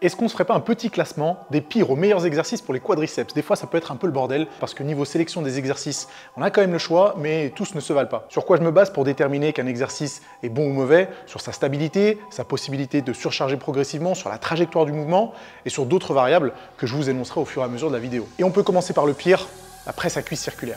Est-ce qu'on ne se ferait pas un petit classement des pires aux meilleurs exercices pour les quadriceps? Des fois, ça peut être un peu le bordel, parce que niveau sélection des exercices, on a quand même le choix, mais tous ne se valent pas. Sur quoi je me base pour déterminer qu'un exercice est bon ou mauvais? Sur sa stabilité, sa possibilité de surcharger progressivement, sur la trajectoire du mouvement, et sur d'autres variables que je vous énoncerai au fur et à mesure de la vidéo. Et on peut commencer par le pire, la presse à cuisse circulaire.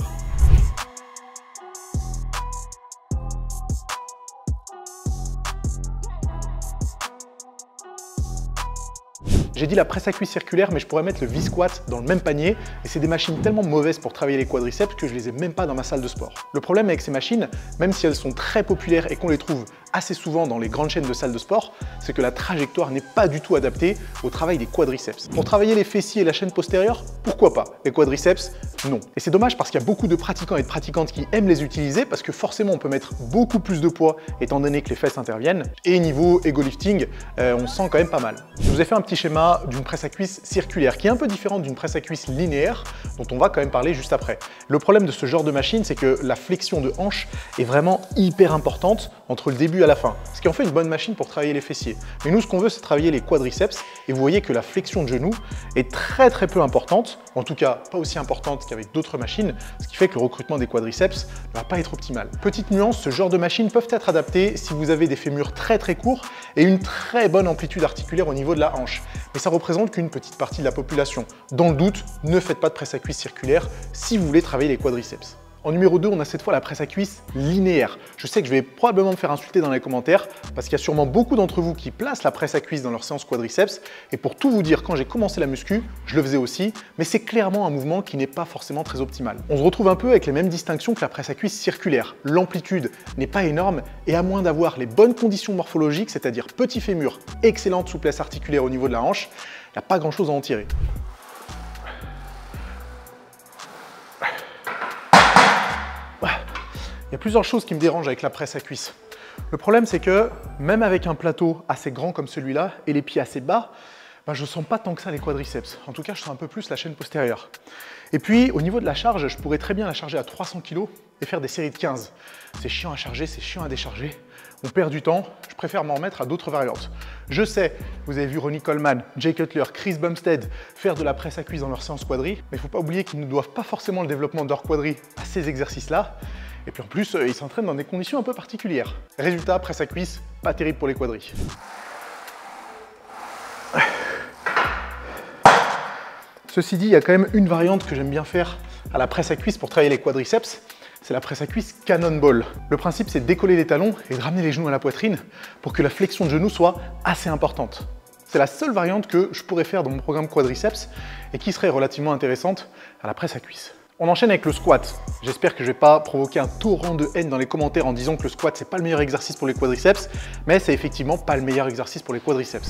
J'ai dit la presse à cuisse circulaire, mais je pourrais mettre le V-squat dans le même panier, et c'est des machines tellement mauvaises pour travailler les quadriceps que je les ai même pas dans ma salle de sport. Le problème avec ces machines, même si elles sont très populaires et qu'on les trouve assez souvent dans les grandes chaînes de salles de sport, c'est que la trajectoire n'est pas du tout adaptée au travail des quadriceps. Pour travailler les fessiers et la chaîne postérieure, pourquoi pas? Les quadriceps, non. Et c'est dommage parce qu'il y a beaucoup de pratiquants et de pratiquantes qui aiment les utiliser parce que forcément on peut mettre beaucoup plus de poids étant donné que les fesses interviennent. Et niveau ego lifting, on sent quand même pas mal. Je vous ai fait un petit schéma d'une presse à cuisse circulaire qui est un peu différente d'une presse à cuisse linéaire dont on va quand même parler juste après. Le problème de ce genre de machine, c'est que la flexion de hanche est vraiment hyper importante entre le début à la fin, ce qui en fait une bonne machine pour travailler les fessiers. Mais nous, ce qu'on veut, c'est travailler les quadriceps, et vous voyez que la flexion de genou est très peu importante, en tout cas pas aussi importante qu'avec d'autres machines, ce qui fait que le recrutement des quadriceps ne va pas être optimal. Petite nuance, ce genre de machines peuvent être adaptées si vous avez des fémurs très courts et une très bonne amplitude articulaire au niveau de la hanche. Mais ça représente qu'une petite partie de la population. Dans le doute, ne faites pas de presse à cuisse circulaire si vous voulez travailler les quadriceps. En numéro 2, on a cette fois la presse à cuisse linéaire. Je sais que je vais probablement me faire insulter dans les commentaires parce qu'il y a sûrement beaucoup d'entre vous qui placent la presse à cuisse dans leur séance quadriceps. Et pour tout vous dire, quand j'ai commencé la muscu, je le faisais aussi, mais c'est clairement un mouvement qui n'est pas forcément très optimal. On se retrouve un peu avec les mêmes distinctions que la presse à cuisse circulaire. L'amplitude n'est pas énorme et à moins d'avoir les bonnes conditions morphologiques, c'est-à-dire petit fémur, excellente souplesse articulaire au niveau de la hanche, il n'y a pas grand-chose à en tirer. Il y a plusieurs choses qui me dérangent avec la presse à cuisse. Le problème, c'est que même avec un plateau assez grand comme celui-là et les pieds assez bas, je ne sens pas tant que ça les quadriceps. En tout cas, je sens un peu plus la chaîne postérieure. Et puis, au niveau de la charge, je pourrais très bien la charger à 300 kg et faire des séries de 15. C'est chiant à charger, c'est chiant à décharger. On perd du temps, je préfère m'en remettre à d'autres variantes. Je sais, vous avez vu Ronnie Coleman, Jay Cutler, Chris Bumstead faire de la presse à cuisse dans leur séance quadri, mais il ne faut pas oublier qu'ils ne doivent pas forcément le développement de leur quadri à ces exercices-là. Et puis en plus, ils s'entraînent dans des conditions un peu particulières. Résultat, presse à cuisse, pas terrible pour les quadris. Ceci dit, il y a quand même une variante que j'aime bien faire à la presse à cuisse pour travailler les quadriceps, c'est la presse à cuisse cannonball. Le principe, c'est de décoller les talons et de ramener les genoux à la poitrine pour que la flexion de genou soit assez importante. C'est la seule variante que je pourrais faire dans mon programme quadriceps et qui serait relativement intéressante à la presse à cuisse. On enchaîne avec le squat. J'espère que je ne vais pas provoquer un torrent de haine dans les commentaires en disant que le squat, c'est pas le meilleur exercice pour les quadriceps, mais c'est effectivement pas le meilleur exercice pour les quadriceps.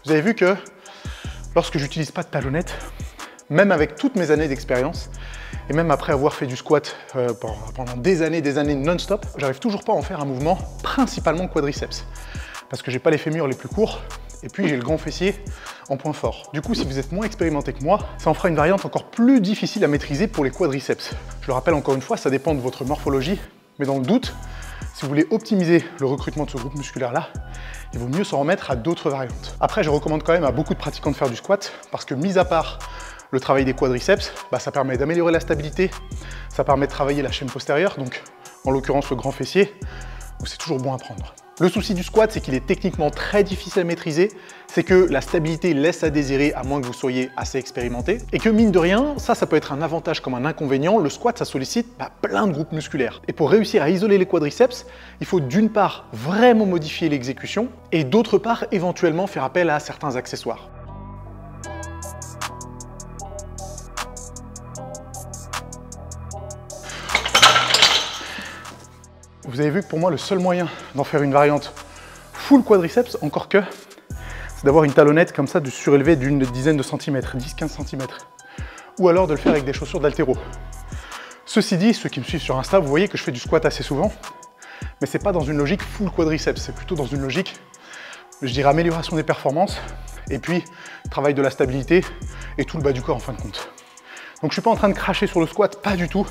Vous avez vu que lorsque j'utilise pas de talonnette, même avec toutes mes années d'expérience, et même après avoir fait du squat pendant des années non-stop, j'arrive toujours pas à en faire un mouvement principalement quadriceps. Parce que j'ai pas les fémurs les plus courts, et puis j'ai le grand fessier en point fort. Du coup, si vous êtes moins expérimenté que moi, ça en fera une variante encore plus difficile à maîtriser pour les quadriceps. Je le rappelle encore une fois, ça dépend de votre morphologie, mais dans le doute, si vous voulez optimiser le recrutement de ce groupe musculaire-là, il vaut mieux s'en remettre à d'autres variantes. Après, je recommande quand même à beaucoup de pratiquants de faire du squat, parce que mis à part le travail des quadriceps, ça permet d'améliorer la stabilité, ça permet de travailler la chaîne postérieure, donc en l'occurrence le grand fessier, donc c'est toujours bon à prendre. Le souci du squat, c'est qu'il est techniquement très difficile à maîtriser, c'est que la stabilité laisse à désirer à moins que vous soyez assez expérimenté, et que mine de rien, ça peut être un avantage comme un inconvénient, le squat ça sollicite plein de groupes musculaires. Et pour réussir à isoler les quadriceps, il faut d'une part vraiment modifier l'exécution, et d'autre part éventuellement faire appel à certains accessoires. Vous avez vu que pour moi, le seul moyen d'en faire une variante full quadriceps, encore que, c'est d'avoir une talonnette comme ça, de surélever d'une dizaine de centimètres, 10-15 cm. Ou alors de le faire avec des chaussures d'haltéro. Ceci dit, ceux qui me suivent sur Insta, vous voyez que je fais du squat assez souvent, mais c'est pas dans une logique full quadriceps, c'est plutôt dans une logique je dirais amélioration des performances, et puis travail de la stabilité et tout le bas du corps en fin de compte. Donc je ne suis pas en train de cracher sur le squat, pas du tout.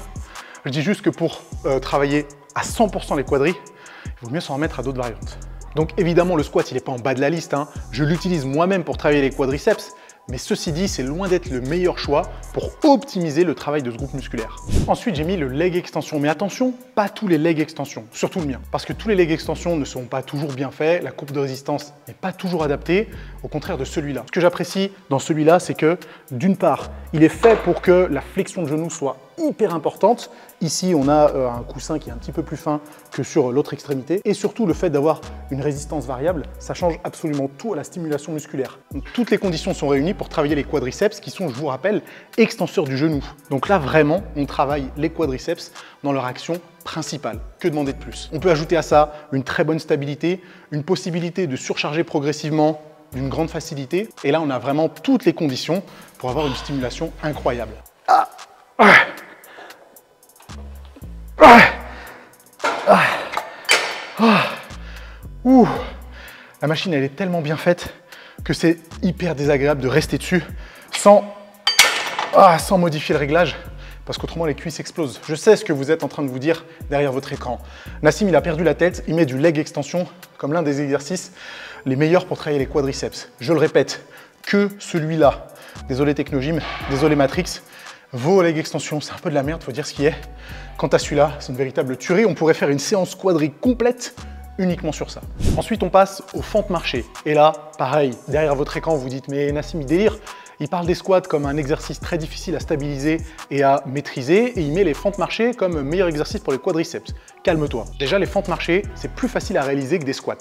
Je dis juste que pour travailler à 100% les quadris, il vaut mieux s'en remettre à d'autres variantes. Donc évidemment, le squat, il n'est pas en bas de la liste, hein. Je l'utilise moi-même pour travailler les quadriceps, mais ceci dit, c'est loin d'être le meilleur choix pour optimiser le travail de ce groupe musculaire. Ensuite, j'ai mis le leg extension, mais attention, pas tous les leg extensions, surtout le mien, parce que tous les leg extensions ne sont pas toujours bien faits, la courbe de résistance n'est pas toujours adaptée, au contraire de celui-là. Ce que j'apprécie dans celui-là, c'est que d'une part, il est fait pour que la flexion de genou soit hyper importante. Ici, on a un coussin qui est un petit peu plus fin que sur l'autre extrémité. Et surtout, le fait d'avoir une résistance variable, ça change absolument tout à la stimulation musculaire. Donc, toutes les conditions sont réunies pour travailler les quadriceps qui sont, je vous rappelle, extenseurs du genou. Donc là, vraiment, on travaille les quadriceps dans leur action principale. Que demander de plus? On peut ajouter à ça une très bonne stabilité, une possibilité de surcharger progressivement d'une grande facilité. Et là, on a vraiment toutes les conditions pour avoir une stimulation incroyable. La machine, elle est tellement bien faite que c'est hyper désagréable de rester dessus sans modifier le réglage, parce qu'autrement les cuisses explosent. Je sais ce que vous êtes en train de vous dire derrière votre écran. Nassim, il a perdu la tête, il met du leg extension comme l'un des exercices les meilleurs pour travailler les quadriceps. Je le répète, que celui-là. Désolé Technogym, désolé Matrix, vos leg extensions, c'est un peu de la merde, faut dire ce qui est. Quant à celui-là, c'est une véritable tuerie. On pourrait faire une séance quadri complète uniquement sur ça. Ensuite, on passe aux fentes marchées. Et là, pareil, derrière votre écran, vous dites « Mais Nassim, il délire !» Il parle des squats comme un exercice très difficile à stabiliser et à maîtriser, et il met les fentes marchées comme meilleur exercice pour les quadriceps. Calme-toi. Déjà, les fentes marchées, c'est plus facile à réaliser que des squats.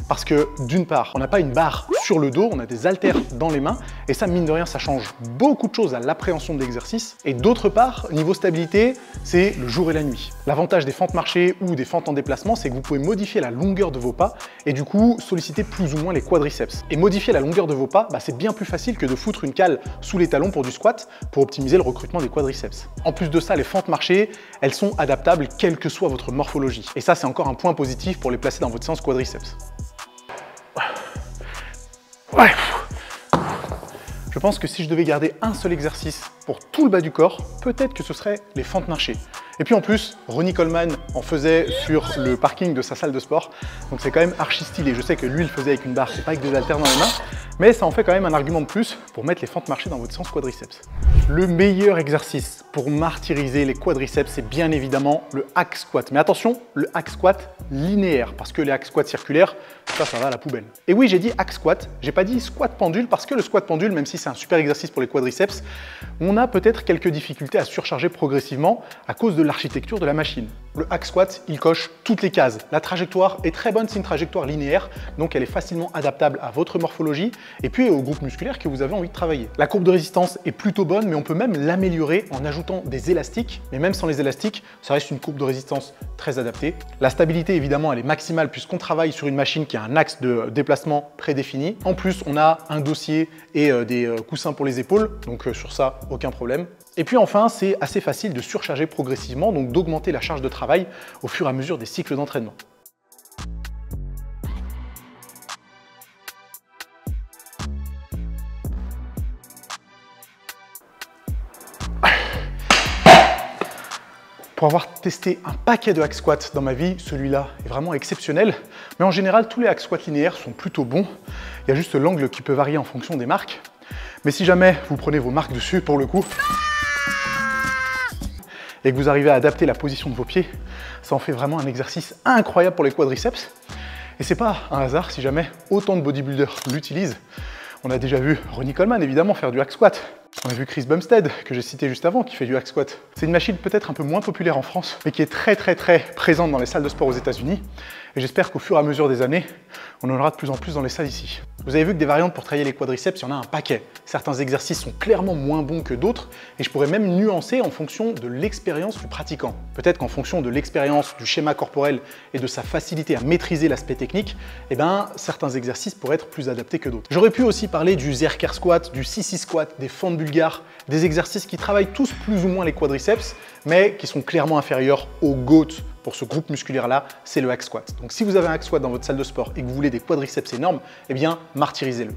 Parce que d'une part, on n'a pas une barre sur le dos, on a des haltères dans les mains, et ça, mine de rien, ça change beaucoup de choses à l'appréhension de l'exercice. Et d'autre part, niveau stabilité, c'est le jour et la nuit. L'avantage des fentes marchées ou des fentes en déplacement, c'est que vous pouvez modifier la longueur de vos pas et du coup solliciter plus ou moins les quadriceps. Et modifier la longueur de vos pas, c'est bien plus facile que de foutre une cale sous les talons pour du squat pour optimiser le recrutement des quadriceps. En plus de ça, les fentes marchées, elles sont adaptables quelle que soit votre morphologie. Et ça, c'est encore un point positif pour les placer dans votre séance quadriceps. Je pense que si je devais garder un seul exercice pour tout le bas du corps, peut-être que ce serait les fentes marchées. Et puis en plus, Ronnie Coleman en faisait sur le parking de sa salle de sport, donc c'est quand même archi stylé. Je sais que lui, il le faisait avec une barre, c'est pas avec des haltères dans les mains, mais ça en fait quand même un argument de plus pour mettre les fentes marchées dans votre séance quadriceps. Le meilleur exercice pour martyriser les quadriceps, c'est bien évidemment le hack squat. Mais attention, le hack squat linéaire, parce que les hack squats circulaires, ça va à la poubelle. Et oui, j'ai dit hack squat, j'ai pas dit squat pendule, parce que le squat pendule, même si c'est un super exercice pour les quadriceps, on a peut-être quelques difficultés à surcharger progressivement à cause de l'architecture de la machine. Le hack squat, il coche toutes les cases. La trajectoire est très bonne, c'est une trajectoire linéaire, donc elle est facilement adaptable à votre morphologie et puis au groupe musculaire que vous avez envie de travailler. La courbe de résistance est plutôt bonne, mais on peut même l'améliorer en ajoutant des élastiques, mais même sans les élastiques, ça reste une courbe de résistance très adaptée. La stabilité, évidemment, elle est maximale puisqu'on travaille sur une machine qui a un axe de déplacement prédéfini. En plus, on a un dossier et des coussins pour les épaules, donc sur ça, aucun problème. Et puis enfin, c'est assez facile de surcharger progressivement, donc d'augmenter la charge de travail au fur et à mesure des cycles d'entraînement. Pour avoir testé un paquet de hack squats dans ma vie, celui-là est vraiment exceptionnel. Mais en général, tous les hack squats linéaires sont plutôt bons. Il y a juste l'angle qui peut varier en fonction des marques. Mais si jamais vous prenez vos marques dessus, pour le coup, et que vous arrivez à adapter la position de vos pieds, ça en fait vraiment un exercice incroyable pour les quadriceps. Et c'est pas un hasard si jamais autant de bodybuilders l'utilisent. On a déjà vu Ronnie Coleman évidemment faire du hack squat. On a vu Chris Bumstead, que j'ai cité juste avant, qui fait du hack squat. C'est une machine peut-être un peu moins populaire en France, mais qui est très présente dans les salles de sport aux États-Unis. Et j'espère qu'au fur et à mesure des années, on en aura de plus en plus dans les salles ici. Vous avez vu que des variantes pour travailler les quadriceps, il y en a un paquet. Certains exercices sont clairement moins bons que d'autres, et je pourrais même nuancer en fonction de l'expérience du pratiquant. Peut-être qu'en fonction de l'expérience, du schéma corporel et de sa facilité à maîtriser l'aspect technique, certains exercices pourraient être plus adaptés que d'autres. J'aurais pu aussi parler du Zercher squat, du Sissi squat, des fentes bulgares, des exercices qui travaillent tous plus ou moins les quadriceps, mais qui sont clairement inférieurs au GOAT pour ce groupe musculaire-là, c'est le hack squat. Donc si vous avez un hack squat dans votre salle de sport et que vous voulez des quadriceps énormes, eh bien martyrisez-le.